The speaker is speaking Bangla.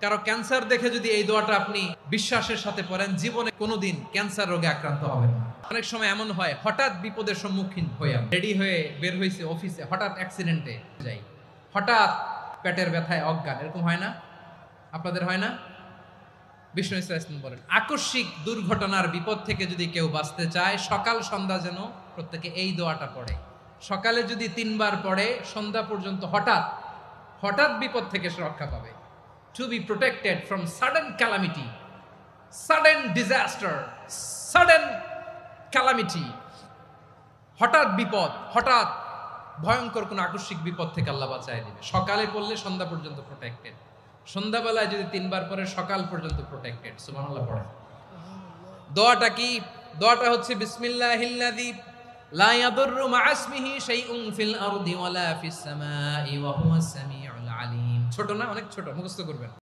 কারো ক্যান্সার দেখে যদি এই দোয়াটা আপনি বিশ্বাসের সাথে পড়েন, জীবনে কোনোদিন ক্যান্সার রোগে আক্রান্ত হবেন না। অনেক সময় এমন হয়, হঠাৎ বিপদের সম্মুখীন হয়ে রেডি হয়ে বের হয়েছে অফিসে, হঠাৎ অ্যাক্সিডেন্টে যাই, হঠাৎ পেটের ব্যথায় অজ্ঞান, এরকম হয় না? আপনাদের হয় না? বিষ্ণু ইসলাম বলেন, আকস্মিক দুর্ঘটনার বিপদ থেকে যদি কেউ বাঁচতে চায়, সকাল সন্ধ্যা যেন প্রত্যেকে এই দোয়াটা পড়ে। সকালে যদি 3 বার পড়ে, সন্ধ্যা পর্যন্ত হঠাৎ হঠাৎ বিপদ থেকে সে রক্ষা পাবে। To be protected from sudden calamity, sudden disaster, sudden calamity, হঠাৎ বিপদ, হঠাৎ ভয়ঙ্কর কোন আকস্মিক বিপদ থেকে আল্লাহ বাঁচায় দিবে। সকালে পড়লে সন্ধ্যা পর্যন্ত প্রোটেক্টেড, সন্ধ্যাবেলায় যদি 3 বার পরে সকাল পর্যন্ত প্রোটেক্টেড। সুবহানাল্লাহ পড়েন। দোয়াটা কি? দোয়াটা হচ্ছে বিসমিল্লাহিল্লাযী লা ইয়াদুররু মা ইসমিহি শাইউন ফিল আরদি ওয়ালা ফিস সামাই ওয়া হুয়াস সামিউল আলিম। ছোট না? অনেক ছোট, মুখস্থ করবেন।